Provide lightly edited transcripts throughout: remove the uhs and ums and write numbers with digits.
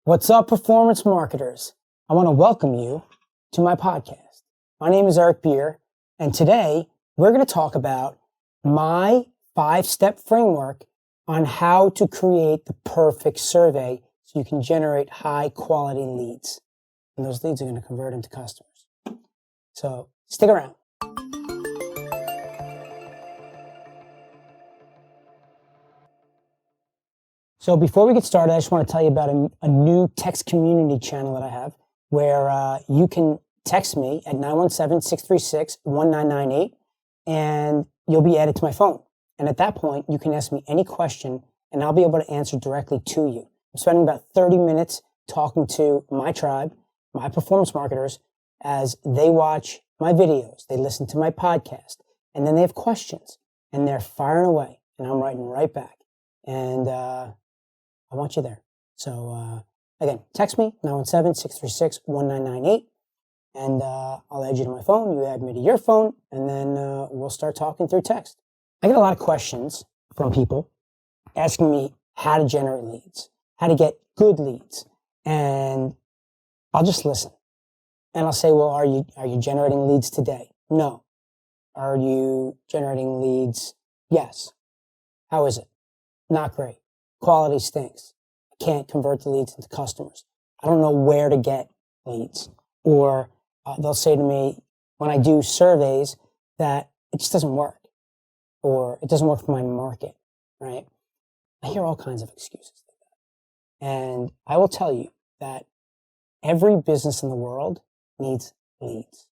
What's up, performance marketers? I want to welcome you to my podcast. My name is Eric Beer, and today we're going to talk about my 5-step framework on how to create the perfect survey so you can generate high-quality leads. And those leads are going to convert into customers. So stick around. So before we get started, I just want to tell you about a new text community channel that I have where you can text me at 917-636-1998 and you'll be added to my phone. And at that point, you can ask me any question and I'll be able to answer directly to you. I'm spending about 30 minutes talking to my tribe, my performance marketers, as they watch my videos, they listen to my podcast, and then they have questions and they're firing away and I'm writing right back. And I want you there. So, again, text me, 917-636-1998, and I'll add you to my phone. You add me to your phone, and then we'll start talking through text. I get a lot of questions from people asking me how to generate leads, how to get good leads, and I'll just listen. And I'll say, well, are you generating leads today? No. Are you generating leads? Yes. How is it? Not great. Quality stinks. I can't convert the leads into customers. I don't know where to get leads. Or they'll say to me when I do surveys that it just doesn't work. Or it doesn't work for my market, right? I hear all kinds of excuses like that. And I will tell you that every business in the world needs leads.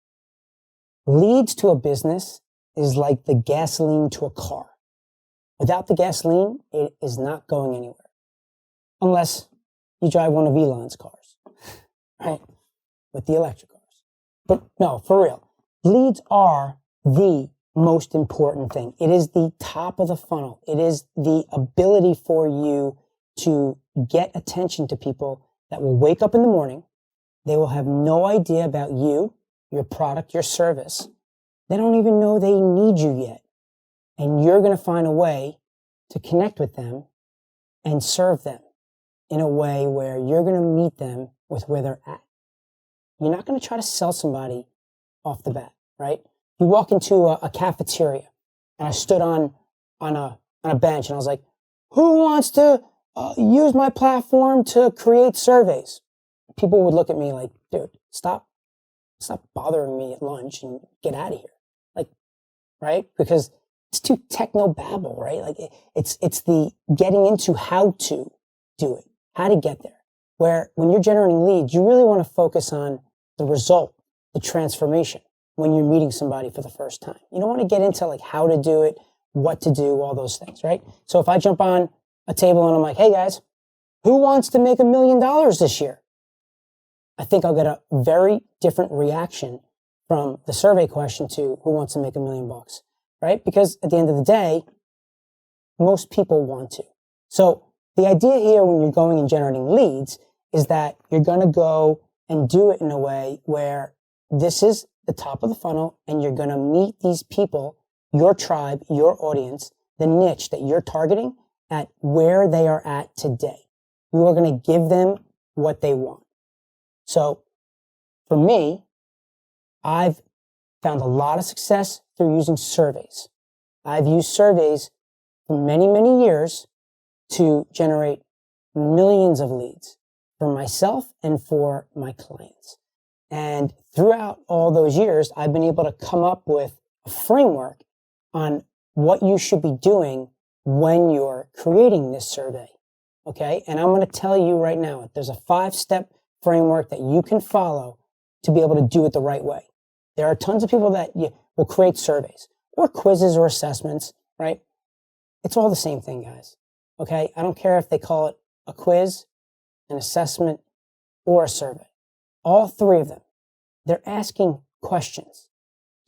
Leads to a business is like the gasoline to a car. Without the gasoline, it is not going anywhere. Unless you drive one of Elon's cars, right? With the electric cars. But no, for real. Leads are the most important thing. It is the top of the funnel. It is the ability for you to get attention to people that will wake up in the morning. They will have no idea about you, your product, your service. They don't even know they need you yet. And you're going to find a way to connect with them and serve them in a way where you're going to meet them with where they're at. You're not going to try to sell somebody off the bat, right? You walk into a cafeteria and I stood on a bench and I was like, who wants to use my platform to create surveys? People would look at me like, dude, stop bothering me at lunch and get out of here. Like, right? Because it's too techno-babble, right? Like it's the getting into how to do it, how to get there. Where when you're generating leads, you really want to focus on the result, the transformation when you're meeting somebody for the first time. You don't want to get into like how to do it, what to do, all those things, right? So if I jump on a table and I'm like, hey guys, who wants to make $1 million this year? I think I'll get a very different reaction from the survey question to who wants to make $1 million. Right? Because at the end of the day, most people want to. So the idea here when you're going and generating leads is that you're going to go and do it in a way where this is the top of the funnel and you're going to meet these people, your tribe, your audience, the niche that you're targeting at where they are at today. You are going to give them what they want. So for me, I've found a lot of success through using surveys. I've used surveys for many, many years to generate millions of leads for myself and for my clients. And throughout all those years, I've been able to come up with a framework on what you should be doing when you're creating this survey. Okay? And I'm going to tell you right now, there's a 5-step framework that you can follow to be able to do it the right way. There are tons of people that will create surveys or quizzes or assessments, right? It's all the same thing, guys. Okay? I don't care if they call it a quiz, an assessment, or a survey. All three of them. They're asking questions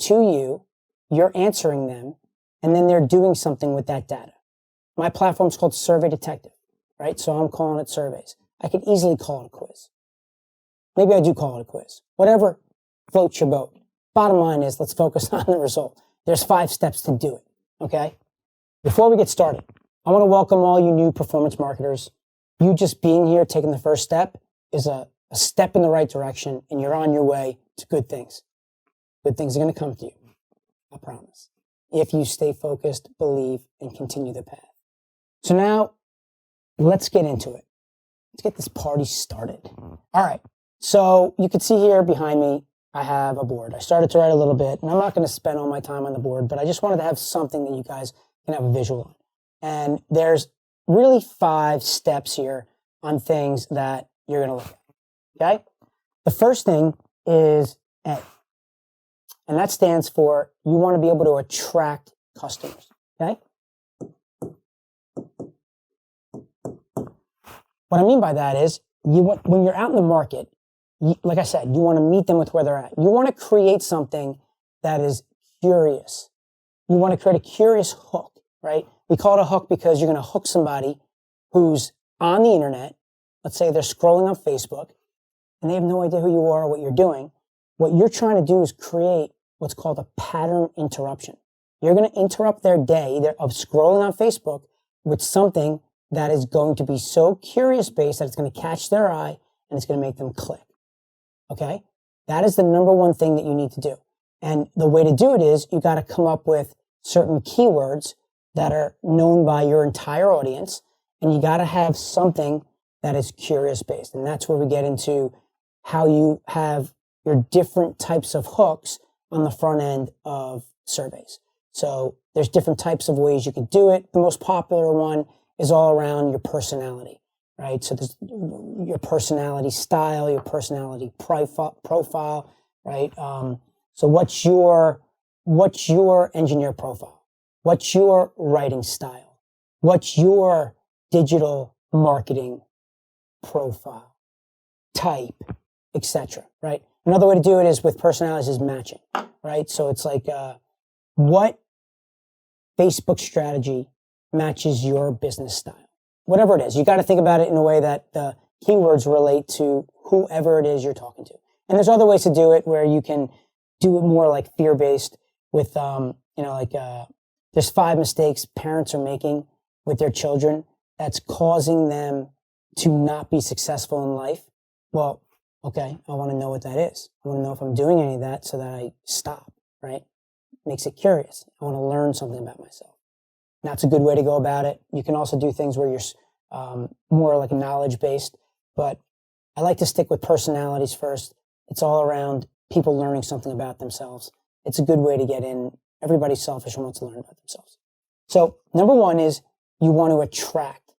to you, you're answering them, and then they're doing something with that data. My platform's called Survey Detective, right? So I'm calling it surveys. I could easily call it a quiz. Maybe I do call it a quiz. Whatever floats your boat. Bottom line is, let's focus on the result. There's 5 steps to do it, okay? Before we get started, I want to welcome all you new performance marketers. You just being here, taking the first step, a step in the right direction, and you're on your way to good things. Good things are going to come to you. I promise. If you stay focused, believe, and continue the path. So now, let's get into it. Let's get this party started. All right. So you can see here behind me, I have a board. I started to write a little bit, and I'm not going to spend all my time on the board, but I just wanted to have something that you guys can have a visual on. And there's really 5 steps here on things that you're going to look at. Okay? The first thing is A. And that stands for you want to be able to attract customers. Okay? What I mean by that is when you're out in the market, like I said, you want to meet them with where they're at. You want to create something that is curious. You want to create a curious hook, right? We call it a hook because you're going to hook somebody who's on the internet. Let's say they're scrolling on Facebook and they have no idea who you are or what you're doing. What you're trying to do is create what's called a pattern interruption. You're going to interrupt their day of scrolling on Facebook with something that is going to be so curious based that it's going to catch their eye and it's going to make them click. Okay? That is the number one thing that you need to do. And the way to do it is you got to come up with certain keywords that are known by your entire audience, and you got to have something that is curious based. And that's where we get into how you have your different types of hooks on the front end of surveys. So there's different types of ways you could do it. The most popular one is all around your personality, right? So there's your personality style, your personality profile, right? So what's your engineer profile? What's your writing style? What's your digital marketing profile, type, etc., right? Another way to do it is with personalities is matching, right? So it's like, what Facebook strategy matches your business style? Whatever it is, you got to think about it in a way that the keywords relate to whoever it is you're talking to. And there's other ways to do it where you can do it more like fear-based with, there's 5 mistakes parents are making with their children that's causing them to not be successful in life. Well, okay, I want to know what that is. I want to know if I'm doing any of that so that I stop, right? Makes it curious. I want to learn something about myself. That's a good way to go about it. You can also do things where you're more like knowledge-based, but I like to stick with personalities first. It's all around people learning something about themselves. It's a good way to get in. Everybody's selfish and wants to learn about themselves. So number 1 is you want to attract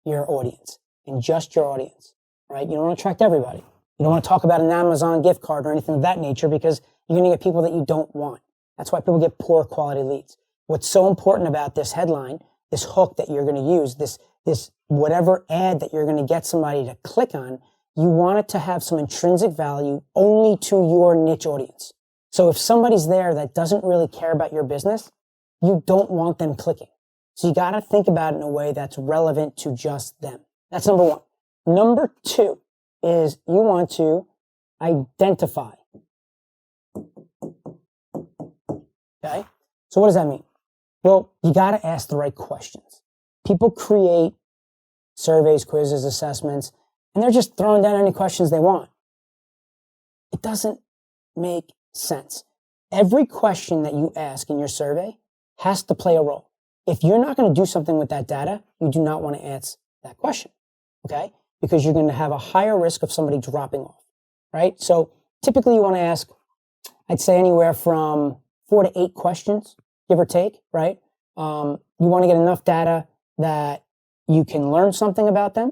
your audience and just your audience, right? You don't want to attract everybody. You don't want to talk about an Amazon gift card or anything of that nature because you're going to get people that you don't want. That's why people get poor quality leads. What's so important about this headline, this hook that you're going to use, this whatever ad that you're going to get somebody to click on, you want it to have some intrinsic value only to your niche audience. So if somebody's there that doesn't really care about your business, you don't want them clicking. So you got to think about it in a way that's relevant to just them. That's number 1. Number 2 is you want to identify. Okay? So what does that mean? Well, you got to ask the right questions. People create surveys, quizzes, assessments, and they're just throwing down any questions they want. It doesn't make sense. Every question that you ask in your survey has to play a role. If you're not going to do something with that data, you do not want to ask that question, okay? Because you're going to have a higher risk of somebody dropping off, right? So typically you want to ask, I'd say anywhere from 4 to 8 questions, give or take, right? You want to get enough data that you can learn something about them.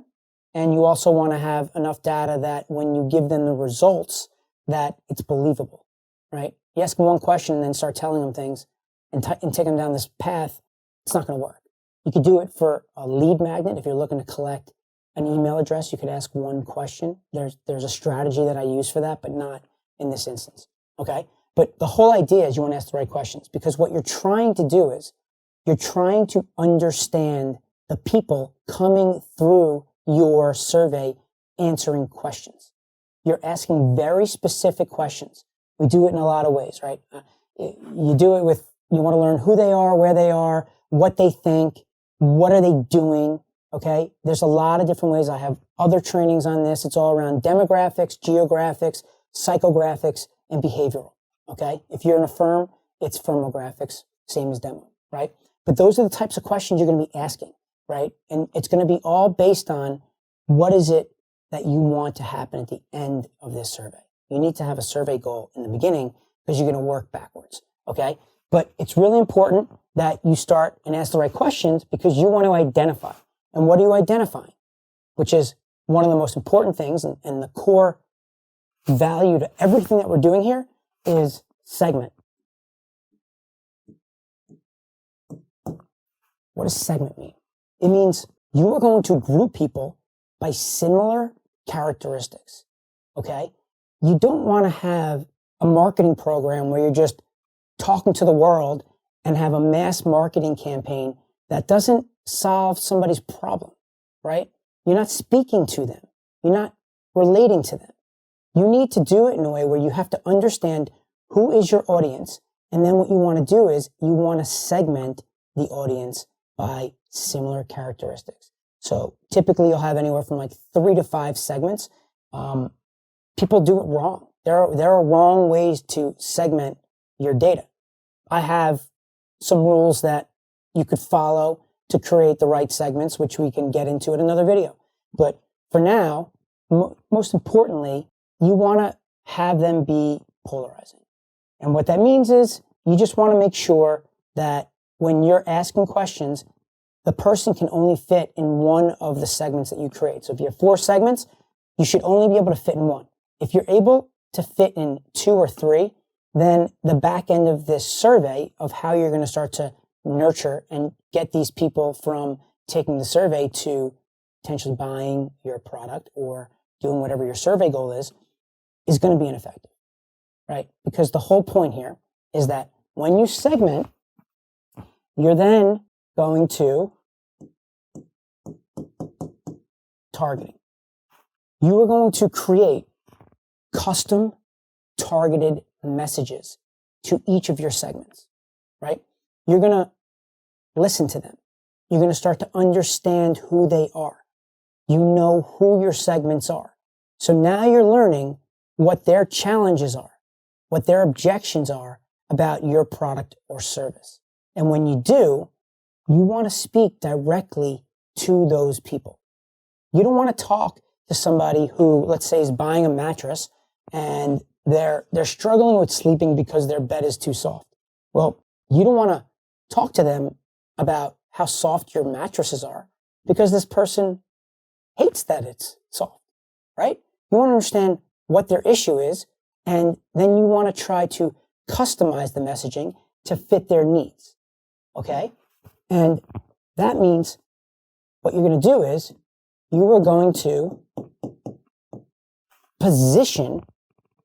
And you also want to have enough data that when you give them the results, that it's believable, right? You ask them one question and then start telling them things and take them down this path, it's not going to work. You could do it for a lead magnet. If you're looking to collect an email address, you could ask one question. There's a strategy that I use for that, but not in this instance, okay? But the whole idea is you want to ask the right questions because what you're trying to do is you're trying to understand the people coming through your survey answering questions. You're asking very specific questions. We do it in a lot of ways, right? You do it with, you want to learn who they are, where they are, what they think, what are they doing, Okay. There's a lot of different ways. I have other trainings on this. It's all around demographics, geographics, psychographics, and behavioral. Okay. If you're in a firm, it's firmographics, same as demo, right? But those are the types of questions you're going to be asking, right? And it's going to be all based on what is it that you want to happen at the end of this survey. You need to have a survey goal in the beginning because you're going to work backwards. Okay. But it's really important that you start and ask the right questions because you want to identify. And what are you identifying? Which is one of the most important things and the core value to everything that we're doing here is segment. What does segment mean? It means you are going to group people by similar characteristics. Okay. You don't want to have a marketing program where you're just talking to the world and have a mass marketing campaign that doesn't solve somebody's problem, right? You're not speaking to them. You're not relating to them. You need to do it in a way where you have to understand who is your audience. And then what you want to do is you want to segment the audience by similar characteristics. So typically you'll have anywhere from like 3 to 5 segments. People do it wrong. There are wrong ways to segment your data. I have some rules that you could follow to create the right segments, which we can get into in another video. But for now, most importantly, you want to have them be polarizing. And what that means is you just want to make sure that when you're asking questions, the person can only fit in one of the segments that you create. So if you have 4 segments, you should only be able to fit in one. If you're able to fit in 2 or 3, then the back end of this survey of how you're going to start to nurture and get these people from taking the survey to potentially buying your product or doing whatever your survey goal is going to be ineffective, right? Because the whole point here is that when you segment, you're then going to targeting. You are going to create custom targeted messages to each of your segments, right? You're going to listen to them. You're going to start to understand who they are. You know who your segments are. So now you're learning what their challenges are, what their objections are about your product or service. And when you do, you want to speak directly to those people. You don't want to talk to somebody who, let's say, is buying a mattress and they're struggling with sleeping because their bed is too soft. Well, you don't want to talk to them about how soft your mattresses are because this person hates that it's soft, right? You want to understand what their issue is, and then you want to try to customize the messaging to fit their needs, okay? And that means what you're going to do is you are going to position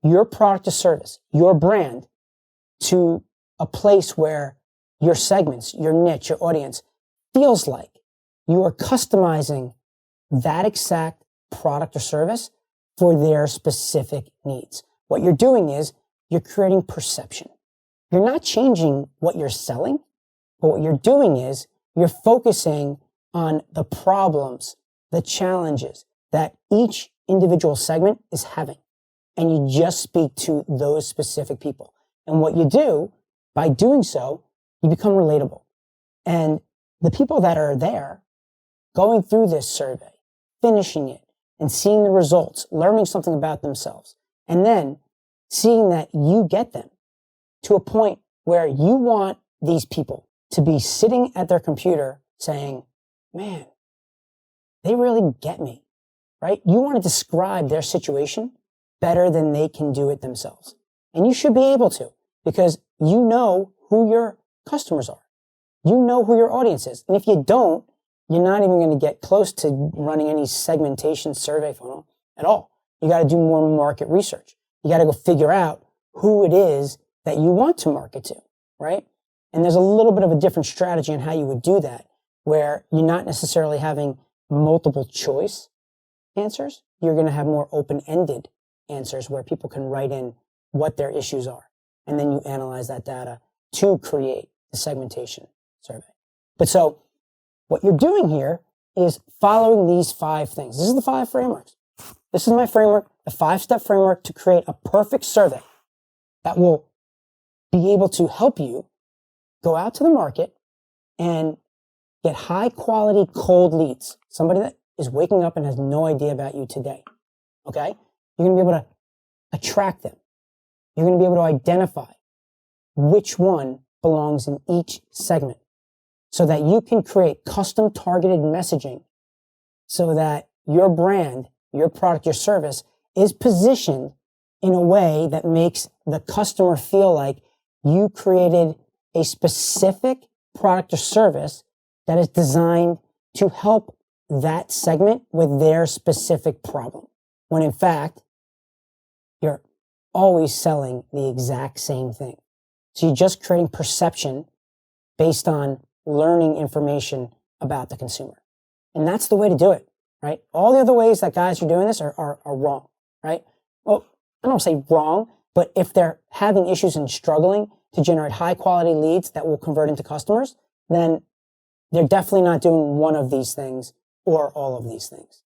your product or service, your brand, to a place where your segments, your niche, your audience feels like you are customizing that exact product or service for their specific needs. What you're doing is you're creating perception. You're not changing what you're selling, but what you're doing is you're focusing on the problems, the challenges that each individual segment is having. And you just speak to those specific people. And what you do, by doing so, you become relatable. And the people that are there going through this survey, finishing it, and seeing the results, learning something about themselves, and then seeing that you get them to a point where you want these people to be sitting at their computer saying, man, they really get me, right? You want to describe their situation better than they can do it themselves. And you should be able to, because you know who your customers are. You know who your audience is. And if you don't, you're not even going to get close to running any segmentation survey funnel at all. You got to do more market research. You got to go figure out who it is that you want to market to, right? And there's a little bit of a different strategy on how you would do that, where you're not necessarily having multiple choice answers. You're going to have more open-ended answers where people can write in what their issues are. And then you analyze that data to create the segmentation survey. But so what you're doing here is following these 5 things. This is the 5 frameworks. This is my framework, the 5-step framework to create a perfect survey that will be able to help you go out to the market and get high quality cold leads. Somebody that is waking up and has no idea about you today. Okay? You're going to be able to attract them. You're going to be able to identify which one belongs in each segment so that you can create custom targeted messaging so that your brand, your product, your service is positioned in a way that makes the customer feel like you created a specific product or service that is designed to help that segment with their specific problem. When in fact, you're always selling the exact same thing. So you're just creating perception based on learning information about the consumer. And that's the way to do it, right? All the other ways that guys are doing this are wrong, right? Well, I don't say wrong, but if they're having issues and struggling to generate high quality leads that will convert into customers, then they're definitely not doing one of these things or all of these things.